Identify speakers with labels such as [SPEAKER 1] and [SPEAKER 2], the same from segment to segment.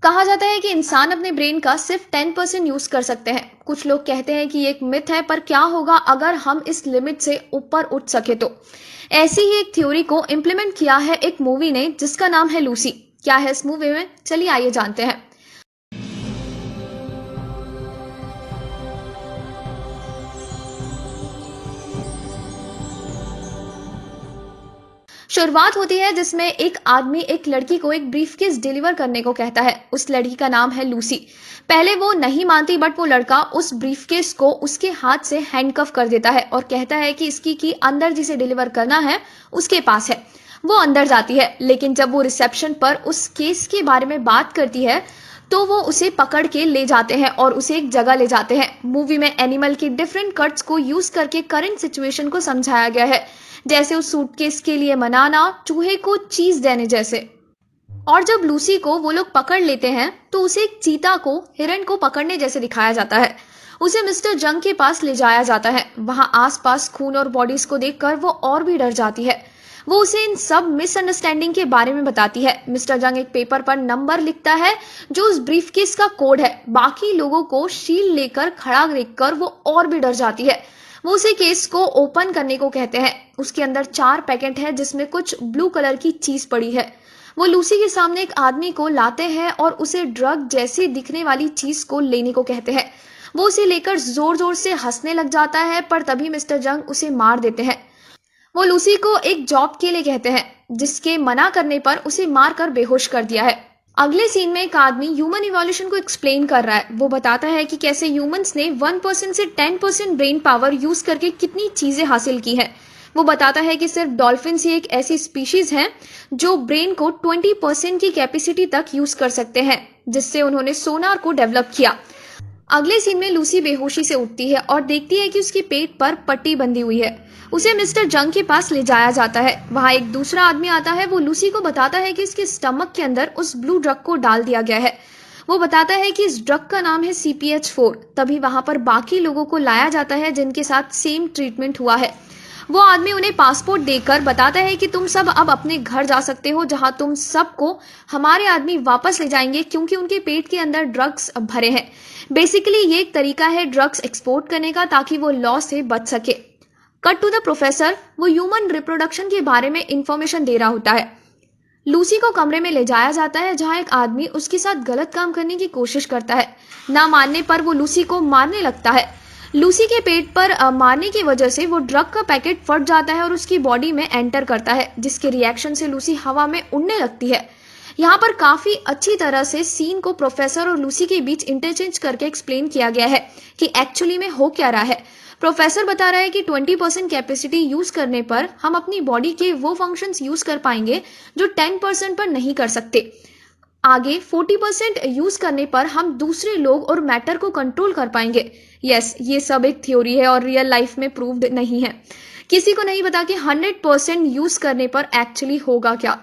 [SPEAKER 1] कहा जाता है कि इंसान अपने ब्रेन का सिर्फ 10% यूज कर सकते हैं। कुछ लोग कहते हैं कि ये एक मिथ है, पर क्या होगा अगर हम इस लिमिट से ऊपर उठ सके तो। ऐसी ही एक थ्योरी को इम्प्लीमेंट किया है एक मूवी ने जिसका नाम है लूसी। क्या है इस मूवी में, चलिए आइए जानते हैं। शुरुआत होती है जिसमें एक आदमी एक लड़की को एक ब्रीफकेस डिलीवर करने को कहता है। उस लड़की का नाम है लूसी। पहले वो नहीं मानती, बट वो लड़का उस ब्रीफकेस को उसके हाथ से हैंडकफ कर देता है और कहता है कि इसकी की अंदर जिसे डिलीवर करना है उसके पास है। वो अंदर जाती है, लेकिन जब वो रिसेप्शन पर उस केस के बारे में बात करती है तो वो उसे पकड़ के ले जाते हैं और उसे एक जगह ले जाते हैं। मूवी में एनिमल के डिफरेंट कट्स को यूज करके करंट सिचुएशन को समझाया गया है, जैसे उस सूटकेस के लिए मनाना, चूहे को चीज देने जैसे। और जब लूसी को वो लोग पकड़ लेते हैं तो उसे एक चीता को हिरण को पकड़ने जैसे दिखाया जाता है। उसे मिस्टर जंग के पास ले जाया जाता है। वहां आसपास खून और बॉडीज को देखकर वो और भी डर जाती है। वो उसे इन सब मिसअंडरस्टैंडिंग के बारे में बताती है। मिस्टर जंग एक पेपर पर नंबर लिखता है जो उस ब्रीफकेस का कोड है। बाकी लोगों को शील्ड लेकर खड़ा देखकर वो और भी डर जाती है। वो उसे केस को ओपन करने को कहते हैं। उसके अंदर 4 पैकेट है जिसमें कुछ ब्लू कलर की चीज पड़ी है। वो लूसी के सामने एक आदमी को लाते हैं और उसे ड्रग जैसी दिखने वाली चीज को लेने को कहते हैं। वो उसे लेकर जोर जोर से हंसने लग जाता है, पर तभी मिस्टर जंग उसे मार देते हैं। वो लूसी को एक जॉब के लिए कहते हैं, जिसके मना करने पर उसे मारकर बेहोश कर दिया है। अगले सीन में एक आदमी ह्यूमन इवोल्यूशन को एक्सप्लेन कर रहा है। वो बताता है कि कैसे ह्यूमंस ने 1% से 10% ब्रेन पावर यूज करके कितनी चीजें हासिल की हैं। वो बताता है कि सिर्फ डॉल्फिन्स ही एक ऐसी स्पीशीज हैं जो ब्रेन को 20% की कैपेसिटी तक यूज कर सकते हैं, जिससे उन्होंने सोनार को डेवलप किया। अगले सीन में लूसी बेहोशी से उठती है और देखती है कि उसके पेट पर पट्टी बंधी हुई है। उसे मिस्टर जंग के पास ले जाया जाता है। वहां एक दूसरा आदमी आता है। वो लूसी को बताता है कि इसके स्टमक के अंदर उस ब्लू ड्रग को डाल दिया गया है। वो बताता है कि इस ड्रग का नाम है CPH4। तभी वहां पर बाकी लोगों को लाया जाता है जिनके साथ सेम ट्रीटमेंट हुआ है। वो आदमी उन्हें पासपोर्ट देकर बताता है कि तुम सब अब अपने घर जा सकते हो, जहां तुम सबको हमारे आदमी वापस ले जाएंगे, क्योंकि उनके पेट के अंदर ड्रग्स भरे हैं। बेसिकली ये एक तरीका है ड्रग्स एक्सपोर्ट करने का, ताकि वो लॉ से बच सके। Cut to the professor. वो ह्यूमन रिप्रोडक्शन के बारे में इंफॉर्मेशन दे रहा होता है। लूसी को कमरे में ले जाया जाता है जहां एक आदमी उसके साथ गलत काम करने की कोशिश करता है। ना मानने पर वो लूसी को मारने लगता है। लूसी के पेट पर मारने की वजह से वो ड्रग का पैकेट फट जाता है और उसकी बॉडी में एंटर करता है, जिसके रिएक्शन से लूसी हवा में उड़ने लगती है। यहाँ पर काफी अच्छी तरह से सीन को प्रोफेसर और लूसी के बीच इंटरचेंज करके एक्सप्लेन किया गया है कि एक्चुअली में हो क्या रहा है। प्रोफेसर बता रहा है कि 20% कैपेसिटी यूज करने पर हम अपनी बॉडी के वो फंक्शंस यूज कर पाएंगे जो 10% पर नहीं कर सकते। आगे 40% यूज करने पर हम दूसरे लोग और मैटर को कंट्रोल कर पाएंगे। यस, ये सब एक थ्योरी है और रियल लाइफ में प्रूव्ड नहीं है। किसी को नहीं पता कि 100% यूज करने पर एक्चुअली होगा क्या।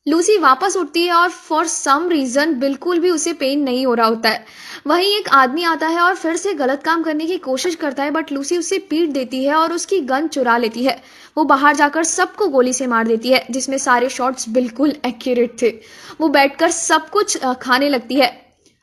[SPEAKER 1] लूसी वापस उठती है और फॉर सम रीजन बिल्कुल भी उसे पेन नहीं हो रहा होता है। वहीं एक आदमी आता है और फिर से गलत काम करने की कोशिश करता है, बट लूसी उसे पीट देती है और उसकी गन चुरा लेती है। वो बाहर जाकर सबको गोली से मार देती है, जिसमें सारे शॉट्स बिल्कुल एक्यूरेट थे। वो बैठकर सब कुछ खाने लगती है।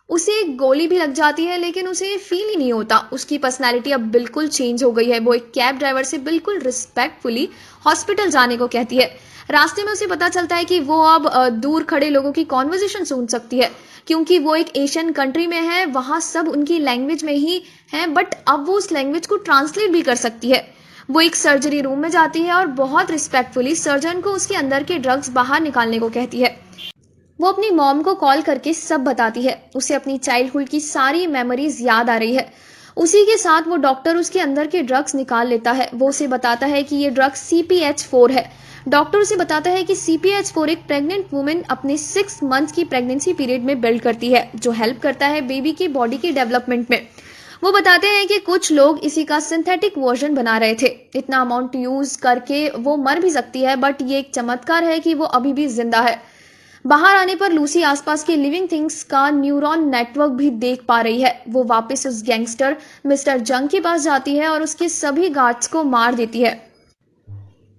[SPEAKER 1] उसे एक गोली भी लग जाती है, लेकिन उसे फील ही नहीं होता। उसकी पर्सनैलिटी अब बिल्कुल चेंज हो गई है। वो एक कैब ड्राइवर से बिल्कुल रिस्पेक्टफुली हॉस्पिटल जाने को कहती है। रास्ते में उसे पता चलता है कि वो अब दूर खड़े लोगों की कॉन्वर्सेशन सुन सकती है, क्योंकि वो एक एशियन कंट्री में है। वहां सब उनकी लैंग्वेज में ही है, बट अब वो उस लैंग्वेज को ट्रांसलेट भी कर सकती है। वो एक सर्जरी रूम में जाती है और बहुत रिस्पेक्टफुली सर्जन को उसके अंदर के ड्रग्स बाहर निकालने को कहती है। वो अपनी मॉम को कॉल करके सब बताती है। उसे अपनी चाइल्डहुड की सारी मेमोरीज याद आ रही है। उसी के साथ वो डॉक्टर उसके अंदर के ड्रग्स निकाल लेता है। वो उसे बताता है कि ये ड्रग CPH4 है। डॉक्टर उसे बताता है कि CPH4 एक प्रेग्नेंट वुमेन अपने 6 मंथ की प्रेगनेंसी पीरियड में बिल्ड करती है, जो हेल्प करता है बेबी की बॉडी के डेवलपमेंट में। वो बताते हैं कि कुछ लोग इसी का सिंथेटिक वर्जन बना रहे थे। इतना अमाउंट यूज करके वो मर भी सकती है, बट ये एक चमत्कार है कि वो अभी भी जिंदा है। बाहर आने पर लूसी आसपास के लिविंग थिंग्स का न्यूरॉन नेटवर्क भी देख पा रही है। वो वापस उस गैंगस्टर मिस्टर जंग के पास जाती है और उसके सभी गार्ड्स को मार देती है,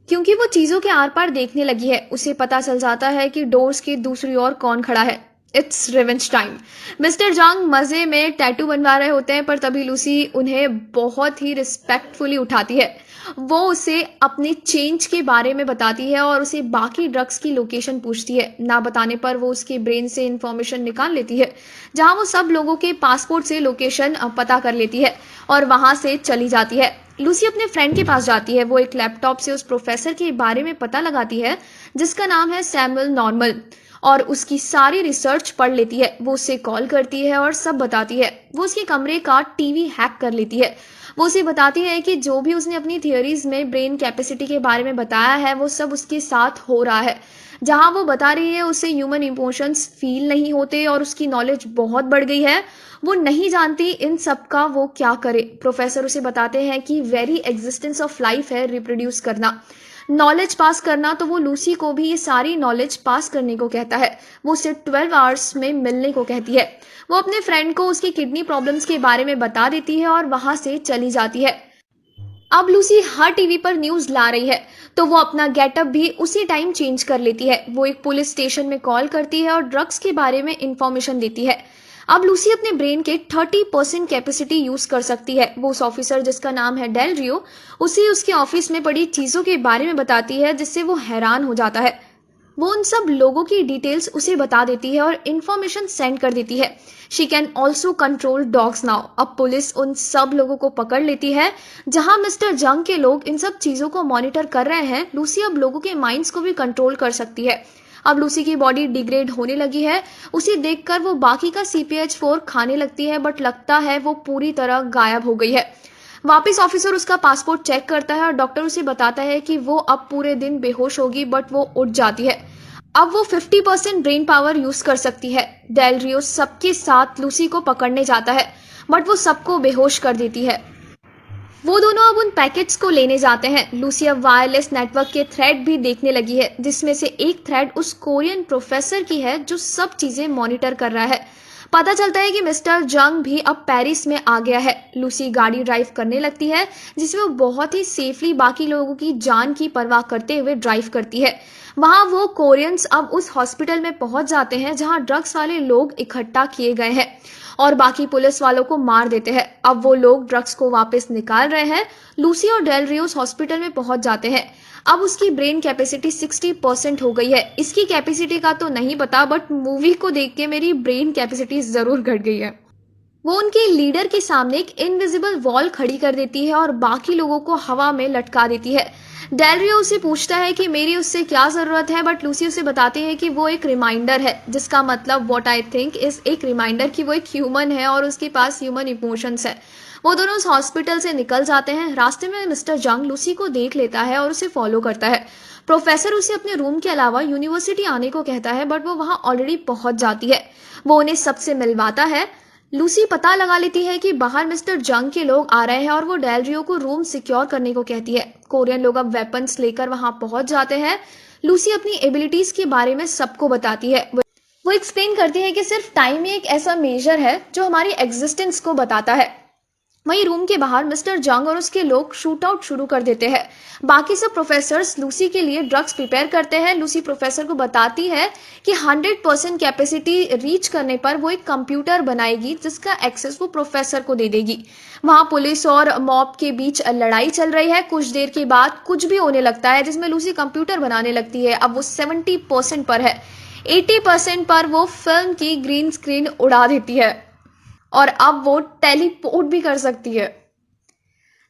[SPEAKER 1] क्योंकि वो चीजों के आर पार देखने लगी है। उसे पता चल जाता है कि डोर्स के दूसरी ओर कौन खड़ा है। It's revenge time. मिस्टर जंग मजे में टैटू बनवा रहे होते हैं, पर तभी लूसी उन्हें बहुत ही रिस्पेक्टफुली उठाती है। वो उसे अपने चेंज के बारे में बताती है और उसे बाकी ड्रग्स की लोकेशन पूछती है। ना बताने पर वो उसके ब्रेन से इंफॉर्मेशन निकाल लेती है, जहां वो सब लोगों के पासपोर्ट से लोकेशन पता कर लेती है और वहां से चली जाती है। लूसी अपने फ्रेंड के पास जाती है। वो एक लैपटॉप से उस प्रोफेसर के बारे में पता लगाती है जिसका नाम है सैमुअल नॉर्मल, और उसकी सारी रिसर्च पढ़ लेती है। वो उसे कॉल करती है और सब बताती है। वो उसके कमरे का टीवी हैक कर लेती है। वो उसे बताती है कि जो भी उसने अपनी थियोरीज में ब्रेन कैपेसिटी के बारे में बताया है वो सब उसके साथ हो रहा है। जहां वो बता रही है उसे ह्यूमन इमोशंस फील नहीं होते और उसकी नॉलेज बहुत बढ़ गई है। वो नहीं जानती इन सब का वो क्या करे। प्रोफेसर उसे बताते हैं कि वेरी एग्जिस्टेंस ऑफ लाइफ है रिप्रोड्यूस करना, नॉलेज पास करना। तो वो लूसी को भी ये सारी नॉलेज पास करने को कहता है। वो उसे 12 आवर्स में मिलने को कहती है। वो अपने फ्रेंड को उसकी किडनी प्रॉब्लम्स के बारे में बता देती है और वहां से चली जाती है। अब लूसी हर टीवी पर न्यूज ला रही है, तो वो अपना गेटअप भी उसी टाइम चेंज कर लेती है। वो एक पुलिस स्टेशन में कॉल करती है और ड्रग्स के बारे में इंफॉर्मेशन देती है। अब लूसी अपने ब्रेन के 30% कैपेसिटी यूज कर सकती है। वो उस ऑफिसर जिसका नाम है डेल रियो, उसे उसके ऑफिस में पड़ी चीजों के बारे में बताती है, जिससे वो हैरान हो जाता है। वो उन सब लोगों की डिटेल्स उसे बता देती है और इंफॉर्मेशन सेंड कर देती है। She can also control dogs now. अब पुलिस उन सब लोगों को पकड़ लेती है। जहां मिस्टर जंग के लोग इन सब चीजों को मॉनिटर कर रहे हैं, लूसी अब लोगों के माइंड्स को भी कंट्रोल कर सकती है। अब लूसी की बॉडी डिग्रेड होने लगी है। उसे देखकर वो बाकी का CPH4 खाने लगती है, बट लगता है वो पूरी तरह गायब हो गई है। वापिस ऑफिसर उसका पासपोर्ट चेक करता है और डॉक्टर उसे बताता है कि वो अब पूरे दिन बेहोश होगी, बट वो उठ जाती है। अब वो 50% ब्रेन पावर यूज कर सकती है। डेल रियो सबके साथ लूसी को पकड़ने जाता है, बट वो सबको बेहोश कर देती है। वो दोनों अब उन पैकेट्स को लेने जाते हैं। लूसी अब वायरलेस नेटवर्क के थ्रेड भी देखने लगी है, जिसमें से एक थ्रेड उस कोरियन प्रोफेसर की है जो सब चीजें मॉनिटर कर रहा है। पता चलता है कि मिस्टर जंग भी अब पेरिस में आ गया है। लूसी गाड़ी ड्राइव करने लगती है, जिसमें वो बहुत ही सेफली बाकी लोगों की जान की परवाह करते हुए ड्राइव करती है। वहां वो कोरियंस अब उस हॉस्पिटल में पहुंच जाते हैं जहां ड्रग्स वाले लोग इकट्ठा किए गए हैं और बाकी पुलिस वालों को मार देते हैं। अब वो लोग ड्रग्स को वापस निकाल रहे हैं। लूसी और डेल रियो उस हॉस्पिटल में पहुंच जाते हैं। अब उसकी ब्रेन कैपेसिटी 60% हो गई है। इसकी कैपेसिटी का तो नहीं पता, बट मूवी को देख के मेरी ब्रेन कैपेसिटी जरूर घट गई है। वो उनके लीडर के सामने एक इनविजिबल वॉल खड़ी कर देती है और बाकी लोगों को हवा में लटका देती है। डेल रियो उसे पूछता है कि मेरी उससे क्या जरूरत है, बट लूसी उसे बताती है कि वो एक रिमाइंडर है, जिसका मतलब व्हाट आई थिंक इज एक रिमाइंडर कि वो एक ह्यूमन है और उसके पास ह्यूमन इमोशंस है। वो दोनों उस हॉस्पिटल से निकल जाते हैं। रास्ते में मिस्टर जंग लूसी को देख लेता है और उसे फॉलो करता है। प्रोफेसर उसे अपने रूम के अलावा यूनिवर्सिटी आने को कहता है, बट वो वहां ऑलरेडी पहुंच जाती है। वो उन्हें सबसे मिलवाता है। लूसी पता लगा लेती है कि बाहर मिस्टर जंग के लोग आ रहे हैं और वो डेल रियो को रूम सिक्योर करने को कहती है। कोरियन लोग अब वेपन्स लेकर वहां पहुंच जाते हैं। लूसी अपनी एबिलिटीज के बारे में सबको बताती है। वो एक्सप्लेन करती है कि सिर्फ टाइम ही एक ऐसा मेजर है जो हमारी एग्जिस्टेंस को बताता है। वहीं रूम के बाहर मिस्टर जंग और उसके लोग शूट आउट शुरू कर देते हैं। बाकी सब प्रोफेसर्स लूसी के लिए ड्रग्स प्रिपेयर करते हैं। लूसी प्रोफेसर को बताती है कि 100% कैपेसिटी रीच करने पर वो एक कंप्यूटर बनाएगी जिसका एक्सेस वो प्रोफेसर को दे देगी। वहां पुलिस और मॉब के बीच लड़ाई चल रही है। कुछ देर के बाद कुछ भी होने लगता है जिसमें लूसी कंप्यूटर बनाने लगती है। अब वो 70% पर है। 80% पर वो फिल्म की ग्रीन स्क्रीन उड़ा देती है और अब वो टेलीपोर्ट भी कर सकती है,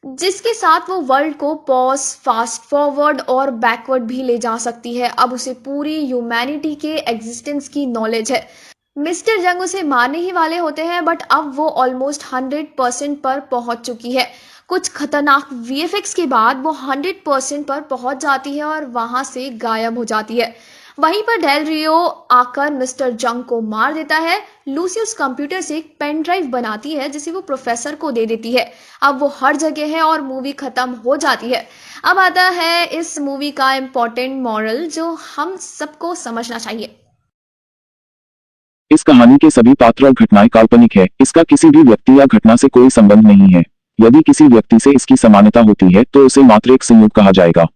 [SPEAKER 1] जिसके साथ वो वर्ल्ड को पॉज, फास्ट फॉरवर्ड और बैकवर्ड भी ले जा सकती है। अब उसे पूरी ह्यूमैनिटी के एग्जिस्टेंस की नॉलेज है। मिस्टर जंग उसे मारने ही वाले होते हैं, बट अब वो ऑलमोस्ट 100% पर पहुंच चुकी है। कुछ खतरनाक VFX के बाद वो 100% पर पहुंच जाती है और वहां से गायब हो जाती है। वहीं पर डेल रियो आकर मिस्टर जंग को मार देता है। लूसी उस कंप्यूटर से एक पेन ड्राइव बनाती है जिसे वो प्रोफेसर को दे देती है। अब वो हर जगह है और मूवी खत्म हो जाती है। अब आता है इस मूवी का इम्पोर्टेंट मॉरल जो हम सबको समझना चाहिए।
[SPEAKER 2] इस कहानी के सभी पात्र और घटनाएं काल्पनिक है। इसका किसी भी व्यक्ति या घटना से कोई संबंध नहीं है। यदि किसी व्यक्ति से इसकी समानता होती है तो उसे मात्र एक संयोग कहा जाएगा।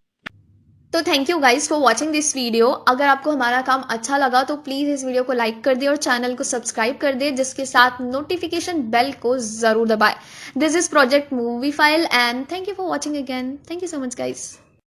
[SPEAKER 1] तो thank you guys for watching this video. अगर आपको हमारा काम अच्छा लगा तो प्लीज़ इस वीडियो को लाइक कर दे और चैनल को सब्सक्राइब कर दे, जिसके साथ नोटिफिकेशन बेल को ज़रूर दबाए। This is project movie file and thank you for watching again. Thank you so much guys.